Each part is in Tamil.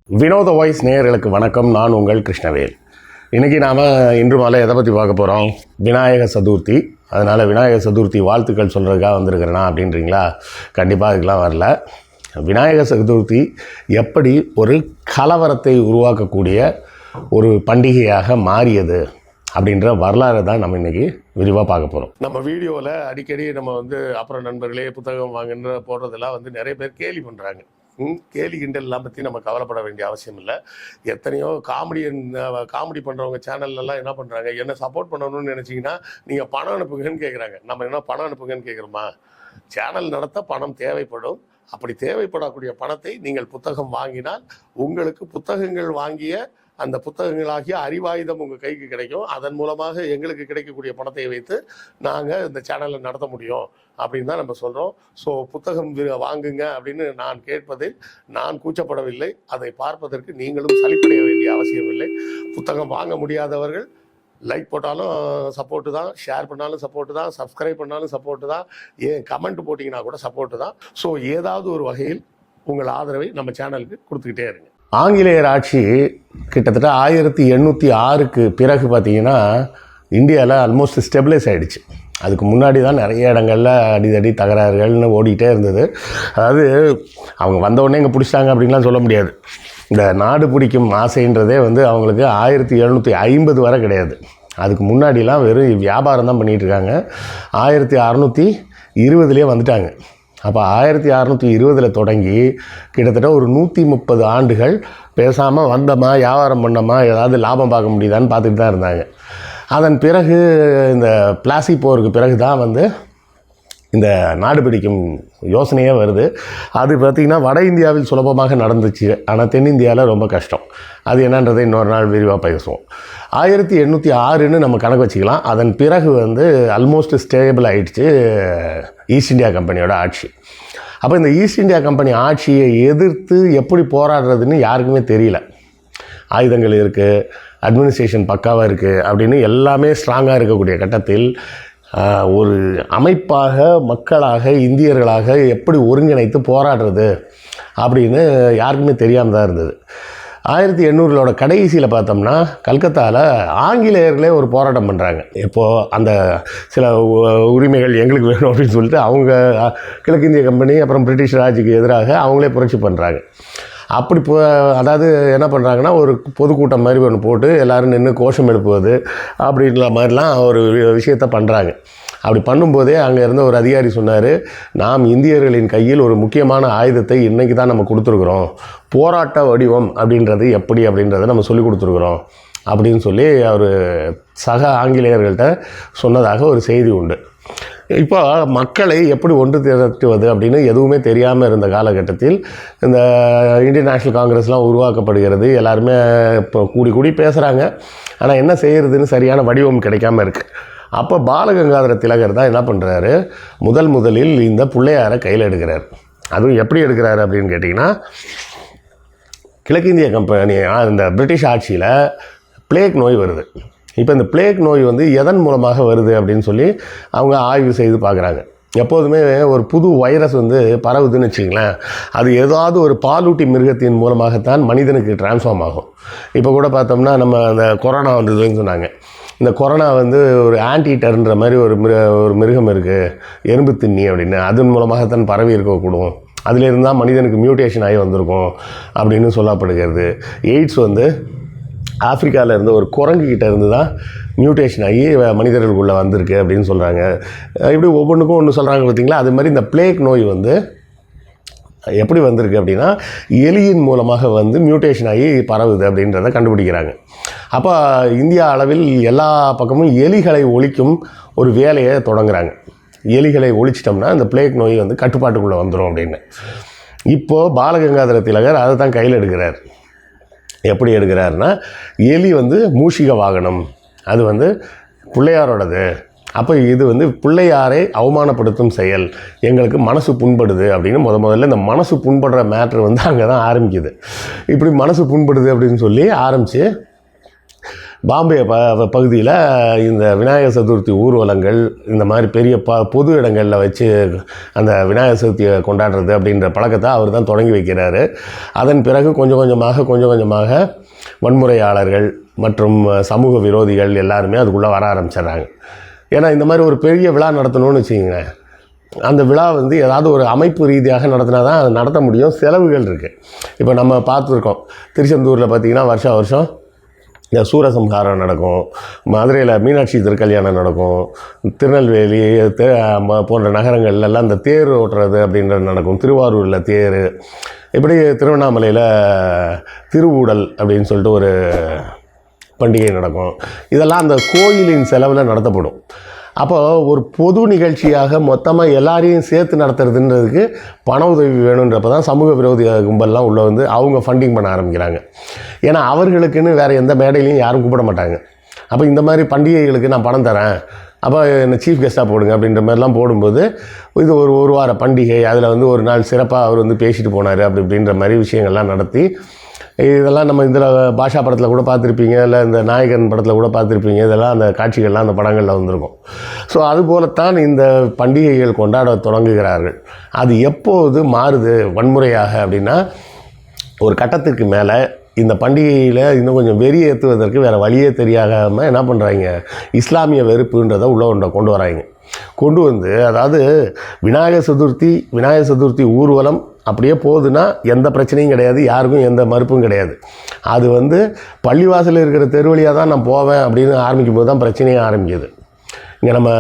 வினோத வாய்ஸ் நேயர்களுக்கு வணக்கம். நான் உங்கள் கிருஷ்ணவேல். இன்றைக்கி நாம் இன்று மாலை எதை பற்றி பார்க்க போகிறோம்? விநாயக சதுர்த்தி. அதனால் விநாயக சதுர்த்தி வாழ்த்துக்கள் சொல்கிறதுக்காக வந்திருக்கிறேனா அப்படின்றீங்களா? கண்டிப்பாக அதுக்கெலாம் வரல. விநாயக சதுர்த்தி எப்படி ஒரு கலவரத்தை உருவாக்கக்கூடிய ஒரு பண்டிகையாக மாறியது அப்படின்ற வரலாறு தான் நம்ம இன்றைக்கி விரிவாக பார்க்க போகிறோம். நம்ம வீடியோவில் அடிக்கடி நம்ம அப்புறம் நண்பர்களே புத்தகம் வாங்குன்ற போடுறதெல்லாம் நிறைய பேர் கேலி பண்ணுறாங்க. கேலி கிண்டல்லாம் பற்றி நம்ம கவலைப்பட வேண்டிய அவசியம் இல்லை. எத்தனையோ காமெடி பண்ணுறவங்க சேனல்லலாம் என்ன பண்ணுறாங்க, என்ன சப்போர்ட் பண்ணணும்னு நினச்சிங்கன்னா நீங்கள் பணம் அனுப்புங்கன்னு கேட்குறாங்க. நம்ம என்ன பணம் அனுப்புங்கன்னு கேட்குறோமா? சேனல் நடத்த பணம் தேவைப்படும். அப்படி தேவைப்படக்கூடிய பணத்தை நீங்கள் புத்தகம் வாங்கினால் உங்களுக்கு புத்தகங்கள் வாங்கிய அந்த புத்தகங்களாகிய அறிவாயுதம் உங்கள் கைக்கு கிடைக்கும். அதன் மூலமாக எங்களுக்கு கிடைக்கக்கூடிய பணத்தை வைத்து நாங்கள் இந்த சேனலை நடத்த முடியும் அப்படின்னு தான் நம்ம சொல்கிறோம். ஸோ புத்தகம் வாங்குங்க அப்படின்னு நான் கேட்பதில் நான் கூச்சப்படவில்லை. அதை பார்ப்பதற்கு நீங்களும் சலிப்படைய வேண்டிய அவசியம் இல்லை. புத்தகம் வாங்க முடியாதவர்கள் லைக் போட்டாலும் சப்போர்ட்டு தான், ஷேர் பண்ணாலும் சப்போர்ட்டு தான், சப்ஸ்கிரைப் பண்ணாலும் சப்போர்ட்டு தான், ஏன் கமெண்ட் போட்டிங்கன்னா கூட சப்போர்ட்டு தான். ஸோ ஏதாவது ஒரு வகையில் உங்கள் ஆதரவை நம்ம சேனலுக்கு கொடுத்துக்கிட்டே இருங்க. ஆங்கிலேயர் ஆட்சி கிட்டத்தட்ட 1806க்கு பிறகு பார்த்திங்கன்னா இந்தியாவில் ஆல்மோஸ்ட் ஸ்டெபிலைஸ் ஆகிடுச்சு. அதுக்கு முன்னாடி தான் நிறைய இடங்களில் அடிதடி தகராறுகள்னு ஓடிக்கிட்டே இருந்தது. அதாவது அவங்க வந்தவுடனே இங்கே பிடிச்சிட்டாங்க அப்படின்லாம் சொல்ல முடியாது. இந்த நாடு பிடிக்கும் ஆசைன்றதே அவங்களுக்கு 1750 வரை கிடையாது. அதுக்கு முன்னாடிலாம் வெறும் வியாபாரம் தான் பண்ணிகிட்ருக்காங்க. 1620 வந்துட்டாங்க. அப்போ 1620 தொடங்கி கிட்டத்தட்ட ஒரு 130 ஆண்டுகள் பேசாமல் வந்தோமா, வியாபாரம் பண்ணோமா, ஏதாவது லாபம் பார்க்க முடியுதான்னு பார்த்துட்டு தான் இருந்தாங்க. அதன் பிறகு இந்த பிளாசி போருக்கு பிறகு தான் இந்த நாடு பிடிக்கும் யோசனையே வருது. அது பார்த்திங்கன்னா வட இந்தியாவில் சுலபமாக நடந்துச்சு, ஆனால் தென்னிந்தியாவில் ரொம்ப கஷ்டம். அது என்னன்றதை இன்னொரு நாள் விரிவாக பேசுவோம். 1806ன்னு நம்ம கணக்கு வச்சுக்கலாம். அதன் பிறகு ஆல்மோஸ்ட் ஸ்டேபிள் ஆகிடுச்சு ஈஸ்ட் இந்தியா கம்பெனியோட ஆட்சி. அப்போ இந்த ஈஸ்ட் இந்தியா கம்பெனி ஆட்சியை எதிர்த்து எப்படி போராடுறதுன்னு யாருக்குமே தெரியல. ஆயுதங்கள் இருக்குது, அட்மினிஸ்ட்ரேஷன் பக்காவாக இருக்குது அப்படின்னு எல்லாமே ஸ்ட்ராங்காக இருக்கக்கூடிய கட்டத்தில் ஒரு அமைப்பாக, மக்களாக, இந்தியர்களாக எப்படி ஒருங்கிணைத்து போராடுறது அப்படின்னு யாருக்குமே தெரியாமல் தான் இருந்தது. 1800 கடைசியில் பார்த்தோம்னா கல்கத்தாவில் ஆங்கிலேயர்களே ஒரு போராட்டம் பண்ணுறாங்க. இப்போது அந்த சில உரிமைகள் எங்களுக்கு வேணும் அப்படின்னு சொல்லிட்டு அவங்க கிழக்கிந்திய கம்பெனி அப்புறம் பிரிட்டிஷ் ராஜுக்கு எதிராக அவங்களே புரட்சி பண்ணுறாங்க. அப்படி அதாவது என்ன பண்ணுறாங்கன்னா, ஒரு பொதுக்கூட்டம் மாதிரி ஒன்று போட்டு எல்லோரும் நின்று கோஷம் எழுப்புவது அப்படின்ற மாதிரிலாம் ஒரு விஷயத்த பண்ணுறாங்க. அப்படி பண்ணும்போதே அங்கே இருந்த ஒரு அதிகாரி சொன்னார், நாம் இந்தியர்களின் கையில் ஒரு முக்கியமான ஆயுதத்தை இன்றைக்கி தான் நம்ம கொடுத்துருக்குறோம். போராட்ட வடிவம் அப்படின்றது எப்படி அப்படின்றத நம்ம சொல்லி கொடுத்துருக்குறோம் அப்படின்னு சொல்லி அவர் சக ஆங்கிலேயர்கள்ட்ட சொன்னதாக ஒரு செய்தி உண்டு. இப்போ மக்களை எப்படி ஒன்று திரட்டுவது அப்படின்னு எதுவுமே தெரியாமல் இருந்த காலகட்டத்தில் இந்த இந்தியன் நேஷனல் காங்கிரஸ்லாம் உருவாக்கப்படுகிறது. எல்லாருமே இப்போ கூடி பேசுகிறாங்க. ஆனால் என்ன செய்கிறதுன்னு சரியான வடிவம் கிடைக்காமல் இருக்குது. அப்போ பாலகங்காதர திலகர் தான் என்ன பண்ணுறாரு, முதலில் இந்த பிள்ளையாரை கையில் எடுக்கிறார். அதுவும் எப்படி எடுக்கிறாரு அப்படின்னு கேட்டிங்கன்னா, கிழக்கிந்திய கம்பெனி இந்த பிரிட்டிஷ் ஆட்சியில் பிளேக் நோய் வருது. இப்போ இந்த பிளேக் நோய் எதன் மூலமாக வருது அப்படின்னு சொல்லி அவங்க ஆய்வு செய்து பார்க்குறாங்க. எப்போதுமே ஒரு புது வைரஸ் பரவுதுன்னு வச்சுங்களேன், அது ஏதாவது ஒரு பாலூட்டி மிருகத்தின் மூலமாகத்தான் மனிதனுக்கு டிரான்ஸ்ஃபார்ம் ஆகும். இப்போ கூட பார்த்தோம்னா நம்ம அந்த கொரோனா வந்ததுன்னு சொன்னாங்க. இந்த கொரோனா ஒரு ஆன்டிடர்ன்ற மாதிரி ஒரு மிருகம் இருக்குது, எறும்பு திண்ணி அப்படின்னு, அதன் மூலமாகத்தான் பரவி இருக்கக்கூடும். அதில் இருந்தால் மனிதனுக்கு மியூட்டேஷன் ஆகி வந்திருக்கும் அப்படின்னு சொல்லப்படுகிறது. எய்ட்ஸ் ஆஃப்ரிக்காவில் இருந்த ஒரு குரங்குகிட்ட இருந்து தான் மியூட்டேஷன் ஆகி மனிதர்களுக்குள்ளே வந்திருக்கு அப்படின்னு சொல்கிறாங்க. இப்படி ஒவ்வொன்றுக்கும் ஒன்று சொல்கிறாங்க பார்த்திங்களா. அது மாதிரி இந்த பிளேக் நோய் எப்படி வந்திருக்கு அப்படின்னா, எலியின் மூலமாக மியூட்டேஷன் ஆகி பரவுது அப்படின்றத கண்டுபிடிக்கிறாங்க. அப்போ இந்தியா அளவில் எல்லா பக்கமும் எலிகளை ஒழிக்கும் ஒரு வேலையை தொடங்குறாங்க. எலிகளை ஒழிச்சிட்டோம்னா இந்த பிளேக் நோய் கட்டுப்பாட்டுக்குள்ளே வந்துடும் அப்படின்னு. இப்போது பாலகங்காதர திலகர் அதை தான் கையில் எடுக்கிறார். எப்படி எடுக்கிறாருன்னா, எலி மூஷிக வாகனம், அது பிள்ளையாரோடது. அப்போ இது பிள்ளையாரை அவமானப்படுத்தும் செயல், எங்களுக்கு மனசு புண்படுது அப்படின்னு முதல்ல இந்த மனசு புண்படுற மேட்ரு அங்கே தான் ஆரம்பிக்குது. இப்படி மனசு புண்படுது அப்படின்னு சொல்லி ஆரம்பித்து பாம்பே பகுதியில் இந்த விநாயகர் சதுர்த்தி ஊர்வலங்கள் இந்த மாதிரி பெரிய பொது இடங்களில் வச்சு அந்த விநாயகர் சதுர்த்தியை கொண்டாடுறது அப்படின்ற பழக்கத்தை அவர் தான் தொடங்கி வைக்கிறாரு. அதன் பிறகு கொஞ்சம் கொஞ்சமாக வன்முறையாளர்கள் மற்றும் சமூக விரோதிகள் எல்லாருமே அதுக்குள்ளே வர ஆரம்பிச்சிடுறாங்க. ஏன்னா இந்த மாதிரி ஒரு பெரிய விழா நடத்தணும்னு வச்சுக்கோங்க, அந்த விழா வந்து ஏதாவது ஒரு அமைப்பு ரீதியாக நடத்தினா தான் அது நடத்த முடியும். செலவுகள் இருக்குது. இப்போ நம்ம பார்த்துருக்கோம், திருச்செந்தூரில் பார்த்திங்கன்னா வருஷம் இந்த சூரசம்ஹாரம் நடக்கும், மதுரையில் மீனாட்சி திருக்கல்யாணம் நடக்கும், திருநெல்வேலி போன்ற நகரங்கள்லாம் இந்த தேர் ஓட்டுறது அப்படின்றது நடக்கும், திருவாரூரில் தேர், இப்படி திருவண்ணாமலையில் திருவூடல் அப்படின்னு சொல்லிட்டு ஒரு பண்டிகை நடக்கும். இதெல்லாம் அந்த கோயிலின் செலவில் நடத்தப்படும். அப்போ ஒரு பொது நிகழ்ச்சியாக மொத்தமாக எல்லாரையும் சேர்த்து நடத்துறதுன்றதுக்கு பண உதவி வேணுன்றப்ப தான் சமூக விரோதி கும்பல்லாம் உள்ளே வந்து அவங்க ஃபண்டிங் பண்ண ஆரம்பிக்கிறாங்க. ஏன்னா அவர்களுக்குன்னு வேறு எந்த மேடையிலையும் யாரும் கூப்பிட மாட்டாங்க. அப்போ இந்த மாதிரி பண்டிகைகளுக்கு நான் பணம் தரேன், அப்போ என்னை சீஃப் கெஸ்ட்டாக போடுங்க அப்படின்ற மாதிரிலாம் போடும்போது இது ஒரு வார பண்டிகை, அதில் வந்து ஒரு நாள் சிறப்பாக அவர் வந்து பேசிட்டு போனார் அப்படின்ற மாதிரி விஷயங்கள்லாம் நடத்தி, இதெல்லாம் நம்ம இதில் பாஷா படத்தில் கூட பார்த்துருப்பீங்க, இல்லை இந்த நாயகன் படத்தில் கூட பார்த்துருப்பீங்க. இதெல்லாம் அந்த காட்சிகள்லாம் அந்த படங்களில் வந்திருக்கும். ஸோ அதுபோலத்தான் இந்த பண்டிகைகள் கொண்டாட தொடங்குகிறார்கள். அது எப்போது மாறுது வன்முறையாக அப்படின்னா, ஒரு கட்டத்துக்கு மேலே இந்த பண்டிகையில் இன்னும் கொஞ்சம் வெறி ஏற்றுவதற்கு வேறு வழியே தெரியாமல் என்ன பண்ணுறாங்க, இஸ்லாமிய வெறுப்புன்றதை உள்ள கொண்டு வராங்க. கொண்டு வந்து அதாவது விநாயகர் சதுர்த்தி ஊர்வலம் அப்படியே போகுதுன்னா எந்த பிரச்சனையும் கிடையாது, யாருக்கும் எந்த மறுப்பும் கிடையாது. அது வந்து பள்ளிவாசலில் இருக்கிற தெருவழியாக தான் நான் போவேன் அப்படின்னு ஆரம்பிக்கும் போது தான் பிரச்சனையே ஆரம்பிக்குது. இங்கே நம்ம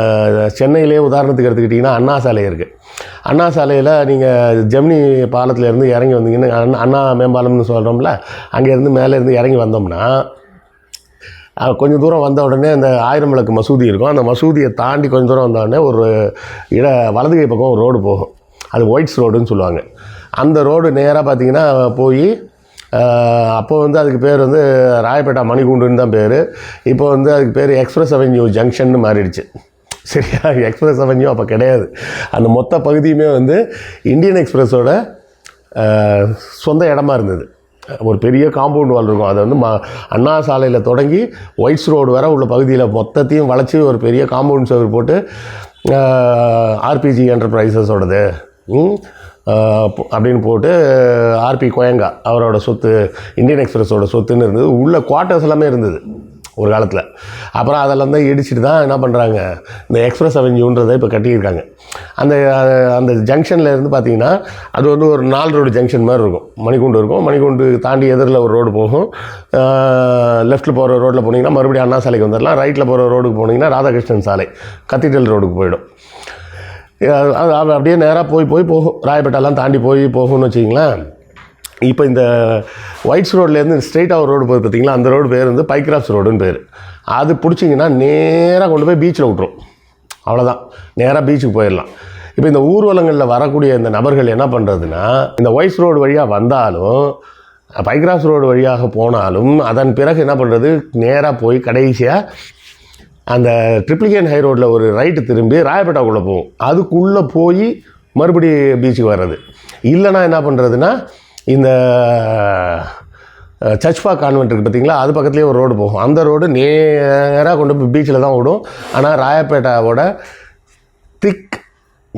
சென்னையிலே உதாரணத்துக்கு எடுத்துக்கிட்டிங்கன்னா அண்ணா சாலை இருக்குது. அண்ணா சாலையில் நீங்கள் ஜெமினி பாலத்திலேருந்து இறங்கி வந்தீங்கன்னா, அண்ணா மேம்பாலம்னு சொல்கிறோம்ல, அங்கேருந்து மேலேருந்து இறங்கி வந்தோம்னா கொஞ்சம் தூரம் வந்த உடனே அந்த 1000 விளக்கு மசூதி இருக்கும். அந்த மசூதியை தாண்டி கொஞ்சம் தூரம் வந்த உடனே ஒரு வலதுகை பக்கம் ஒரு ரோடு போகும், அது ஒயிட்ஸ் ரோடுன்னு சொல்லுவாங்க. அந்த ரோடு நேராக பார்த்தீங்கன்னா போய் அப்போ வந்து அதுக்கு பேர் வந்து ராயப்பேட்டா மணிகுண்டுன்னு தான் பேர். இப்போ வந்து அதுக்கு பேர் எக்ஸ்பிரஸ் அவென்யூ ஜங்ஷன்னு மாறிடுச்சு. சரியா, எக்ஸ்பிரஸ் அவென்யூ அப்போ கிடையாது. அந்த மொத்த பகுதியுமே வந்து இந்தியன் எக்ஸ்பிரஸோட சொந்த இடமா இருந்தது. ஒரு பெரிய காம்பவுண்ட் வால் இருக்கும். அதை வந்து அண்ணா சாலையில் தொடங்கி ஒயிட்ஸ் ரோடு வர உள்ள பகுதியில் மொத்தத்தையும் வளைச்சி ஒரு பெரிய காம்பவுண்ட் சுவர் போட்டு ஆர்பிஜி என்டர்பிரைசஸோடது அப்படின்னு போட்டு ஆர்பி கோயங்கா அவரோட சொத்து, இந்தியன் எக்ஸ்பிரஸோட சொத்துன்னு இருந்தது. உள்ள குவார்ட்டர்ஸ் எல்லாமே இருந்தது ஒரு காலத்தில். அப்புறம் அதெல்லாம் தான் இடிச்சிட்டு தான் என்ன பண்ணுறாங்க, இந்த எக்ஸ்பிரஸ் அவென்யூன்றதை இப்போ கட்டியிருக்காங்க. அந்த ஜங்ஷனில் இருந்து பார்த்திங்கன்னா அது வந்து ஒரு 4 ரோடு ஜங்ஷன் மாதிரி இருக்கும். மணிக்கூண்டு இருக்கும், மணிக்கூண்டு தாண்டி எதிரில் ஒரு ரோடு போகும். லெஃப்ட்டில் போகிற ரோட்டில் போனீங்கன்னா மறுபடியும் அண்ணா சாலைக்கு வந்துடலாம். ரைட்டில் போகிற ரோடுக்கு போனீங்கன்னா ராதாகிருஷ்ணன் சாலை, கத்தீட்ரல் ரோடுக்கு போயிடும். அது அப்படியே நேராக போகும், ராயப்பேட்டெல்லாம் தாண்டி போகும்னு வச்சிங்களேன். இப்போ இந்த ஒயிட்ஸ் ரோட்லேருந்து ஸ்ட்ரெயிட்டாக ஒரு ரோடு போகுது பார்த்திங்களா, அந்த ரோடு பேர் வந்து பைக்ராப்ஸ் ரோடுன்னு பேர். அது பிடிச்சிங்கன்னா நேராக கொண்டு போய் பீச்சில் விட்ரும். அவ்வளோதான், நேராக பீச்சுக்கு போயிடலாம். இப்போ இந்த ஊர்வலங்களில் வரக்கூடிய இந்த நபர்கள் என்ன பண்ணுறதுன்னா, இந்த ஒயிட்ஸ் ரோடு வழியாக வந்தாலும் பைக்ராப்ஸ் ரோடு வழியாக போனாலும் அதன் பிறகு என்ன பண்ணுறது, நேராக போய் கடைசியாக அந்த ட்ரிப்ளிகேன் ஹை ரோட்டில் ஒரு ரைட்டு திரும்பி ராயப்பேட்டாக்குள்ளே போகும். அதுக்குள்ளே போய் மறுபடி பீச்சுக்கு வர்றது. இல்லைனா என்ன பண்ணுறதுன்னா, இந்த சர்ச்பா கான்வென்ட் இருக்குது பார்த்திங்களா, அது பக்கத்துலேயே ஒரு ரோடு போகும். அந்த ரோடு நேராக கொண்டு போய் பீச்சில் தான் விடும். ஆனால் ராயப்பேட்டாவோட திக்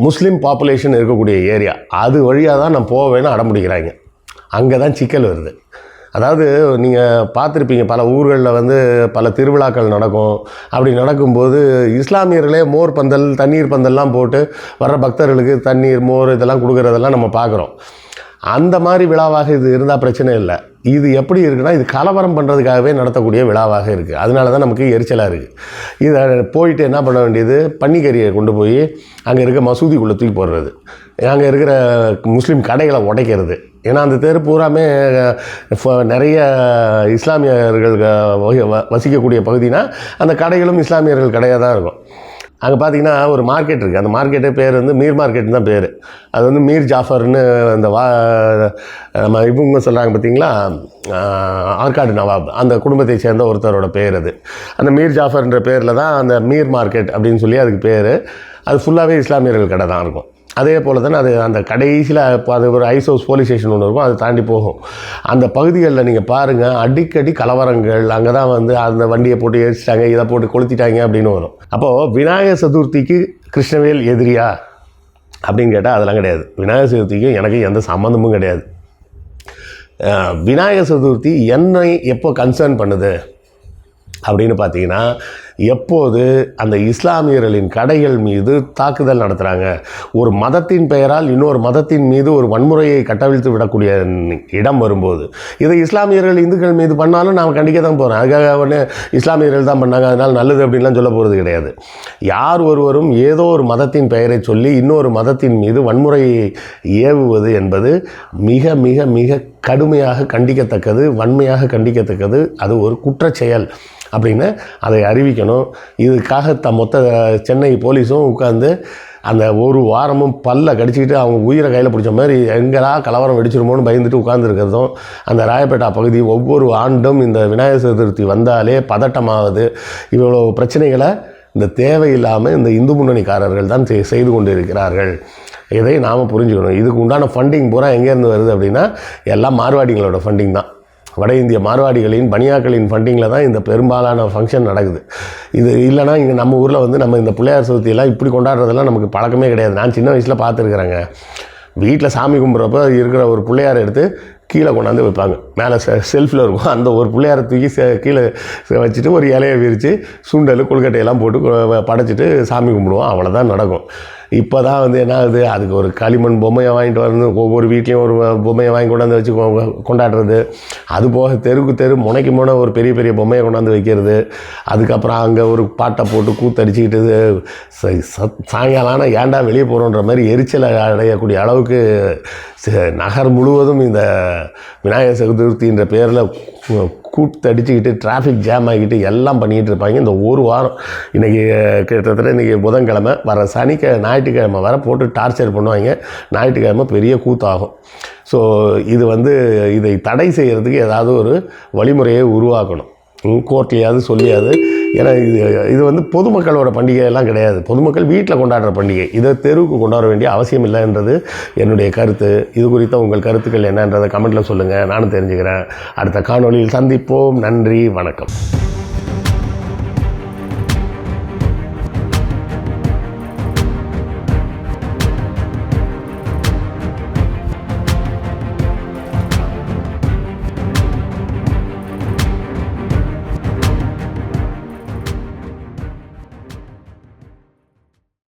முஸ்லீம் பாப்புலேஷன் இருக்கக்கூடிய ஏரியா, அது வழியாக தான் நான் போவேன்னு அடம்பிடிக்கிறாங்க. அங்கே தான் சிக்கல் வருது. அதாவது நீங்கள் பார்த்துருப்பீங்க, பல ஊர்களில் வந்து பல திருவிழாக்கள் நடக்கும். அப்படி நடக்கும்போது இஸ்லாமியர்களே மோர் பந்தல், தண்ணீர் பந்தல்லாம் போட்டு வர்ற பக்தர்களுக்கு தண்ணீர், மோர் இதெல்லாம் கொடுக்குறதெல்லாம் நம்ம பார்க்குறோம். அந்த மாதிரி விழாவாக இது இருந்தால் பிரச்சனை இல்லை. இது எப்படி இருக்குன்னா, இது கலவரம் பண்ணுறதுக்காகவே நடத்தக்கூடிய விழாவாக இருக்குது. அதனால தான் நமக்கு எரிச்சலாக இருக்குது. இதை போயிட்டு என்ன பண்ண வேண்டியது, பன்னிக்கறியை கொண்டு போய் அங்கே இருக்க மசூதிக்குள்ளே தூக்கி போடுறது, அங்கே இருக்கிற முஸ்லீம் கடைகளை உடைக்கிறது. ஏன்னா அந்த தெரு பூராமே நிறைய இஸ்லாமியர்கள் வசிக்கக்கூடிய பகுதினா அந்த கடைகளும் இஸ்லாமியர்கள் கடையாக தான் இருக்கும். அங்கே பார்த்தீங்கன்னா ஒரு மார்க்கெட் இருக்குது. அந்த மார்க்கெட்டே பேர் வந்து மீர் மார்க்கெட்னு தான் பேர். அது வந்து மீர் ஜாஃபர்னு அந்த நம்ம இவங்க சொல்கிறாங்க பார்த்தீங்களா, ஆற்காடு நவாப், அந்த குடும்பத்தை சேர்ந்த ஒருத்தரோட பேர் அது. அந்த மீர் ஜாஃபர்ன்ற பேரில் தான் அந்த மீர் மார்க்கெட் அப்படின்னு சொல்லி அதுக்கு பேர். அது ஃபுல்லாகவே இஸ்லாமியர்கள் கடை தான் இருக்கும். அதே போல் தானே அது அந்த கடைசியில் அது ஒரு ஐஸ் ஹவுஸ் போலீஸ் ஸ்டேஷன் ஒன்று இருக்கும், அதை தாண்டி போகும். அந்த பகுதிகளில் நீங்கள் பாருங்கள், அடிக்கடி கலவரங்கள், அங்கே தான் வந்து அந்த வண்டியை போட்டு எரிச்சிட்டாங்க, இதை போட்டு கொளுத்திட்டாங்க அப்படின்னு வரும். அப்போது விநாயகர் சதுர்த்திக்கு கிருஷ்ணவேல் எதிரியா அப்படின்னு கேட்டால் அதெல்லாம் கிடையாது. விநாயகர் சதுர்த்திக்கும் எனக்கு எந்த சம்மந்தமும் கிடையாது. விநாயகர் சதுர்த்தி என்னை எப்போ கன்சர்ன் பண்ணுது அப்படின்னு பார்த்தீங்கன்னா, எப்போது அந்த இஸ்லாமியர்களின் கடைகள் மீது தாக்குதல் நடத்துகிறாங்க, ஒரு மதத்தின் பெயரால் இன்னொரு மதத்தின் மீது ஒரு வன்முறையை கட்டவிழ்த்து விடக்கூடிய இடம் வரும்போது, இதை இஸ்லாமியர்கள் இந்துக்கள் மீது பண்ணாலும் நான் கண்டிக்க தான் போகிறேன். அதுக்காக ஒன்று இஸ்லாமியர்கள் தான் பண்ணாங்க அதனால் நல்லது அப்படின்லாம் சொல்ல போகிறது கிடையாது. யார் ஒருவரும் ஏதோ ஒரு மதத்தின் பெயரை சொல்லி இன்னொரு மதத்தின் மீது வன்முறையை ஏவுவது என்பது மிக மிக மிக கடுமையாக கண்டிக்கத்தக்கது, வன்மையாக கண்டிக்கத்தக்கது. அது ஒரு குற்றச்செயல் அப்படின்னு அதை அறிவிக்கணும். இதுக்காக மொத்த சென்னை போலீஸும் உட்காந்து அந்த ஒரு வாரமும் பல்ல கடிச்சிக்கிட்டு அவங்க உயிரை கையில் பிடிச்ச மாதிரி எங்கடா கலவரம் வெடிச்சிருமோன்னு பயந்துட்டு உட்காந்துருக்கிறதும், அந்த ராயப்பேட்டா பகுதி ஒவ்வொரு ஆண்டும் இந்த விநாயகர் சதுர்த்தி வந்தாலே பதட்டமாகுது. இவ்வளோ பிரச்சனைகளை இந்த தேவையில்லாமல் இந்த இந்து முன்னணிக்காரர்கள் தான் செய்து கொண்டு இருக்கிறார்கள். இதை நாம் புரிஞ்சுக்கணும். இதுக்கு உண்டான ஃபண்டிங் பூரா எங்கேருந்து வருது அப்படின்னா, எல்லாம் மார்வாடிகளோட ஃபண்டிங் தான். வட இந்திய மார்வாடிகளின் பனியாக்களின் ஃபண்டிங்கில் தான் இந்த பெரும்பாலான ஃபங்க்ஷன் நடக்குது. இது இல்லைனா இங்கே நம்ம ஊரில் வந்து நம்ம இந்த பிள்ளையார் சதுர்த்தியெல்லாம் இப்படி கொண்டாடுறதெல்லாம் நமக்கு பழக்கமே கிடையாது. நான் சின்ன வயசில் பார்த்துருக்குறேங்க. வீட்டில் சாமி கும்பிட்றப்ப இருக்கிற ஒரு பிள்ளையார் எடுத்து கீழே கொண்டாந்து வைப்பாங்க. மேலே செல்ஃபில் இருக்கும். அந்த ஒரு பிள்ளையாரை தூக்கி கீழே வச்சுட்டு ஒரு இலையை விரித்து சுண்டல் கொழுக்கட்டையெல்லாம் போட்டு படைச்சிட்டு சாமி கும்பிடுவோம். அவ்வளோதான் நடக்கும். இப்போ தான் வந்து என்ன ஆகுது, அதுக்கு ஒரு களிமண் பொம்மையை வாங்கிட்டு வந்து ஒவ்வொரு வீட்லேயும் ஒரு பொம்மையை வாங்கி கொண்டாந்து வச்சு கொண்டாடுறது. அது போக தெருக்கு தெரு முனைக்கு முனை ஒரு பெரிய பெரிய பொம்மையை கொண்டாந்து வைக்கிறது. அதுக்கப்புறம் அங்கே ஒரு பாட்டை போட்டு கூத்தடிச்சிக்கிட்டு சாயங்காலம் ஆனால் ஏன்டா வெளியே போகிறோன்ற மாதிரி எரிச்சலை அடையக்கூடிய அளவுக்கு நகர் முழுவதும் இந்த விநாயகர் சதுர்த்தின்ற பேரில் கூத்தடிச்சுக்கிட்டு டிராஃபிக் ஜாம் ஆகிக்கிட்டு எல்லாம் பண்ணிக்கிட்டு இருப்பாங்க. இந்த ஒரு வாரம் இன்றைக்கி கிட்டத்தட்ட இன்றைக்கி புதன்கிழமை, வர ஞாயிற்றுக்கிழமை வர போட்டு டார்ச்சர் பண்ணுவாங்க. ஞாயிற்றுக்கிழமை பெரிய கூத்தாகும். ஸோ இது வந்து இதை தடை செய்கிறதுக்கு ஏதாவது ஒரு வழிமுறையை உருவாக்கணும். கோர்ட்லையாவது சொல்லியாது. ஏன்னா இது வந்து பொதுமக்களோட பண்டிகையெல்லாம் கிடையாது. பொதுமக்கள் வீட்டில் கொண்டாடுற பண்டிகை. இதை தெருவுக்கு கொண்டாட வேண்டிய அவசியம் இல்லைன்றது என்னுடைய கருத்து. இது குறித்த உங்கள் கருத்துக்கள் என்னன்றதை கமெண்ட்டில் சொல்லுங்கள், நானும் தெரிஞ்சுக்கிறேன். அடுத்த காணொளியில் சந்திப்போம். நன்றி, வணக்கம்.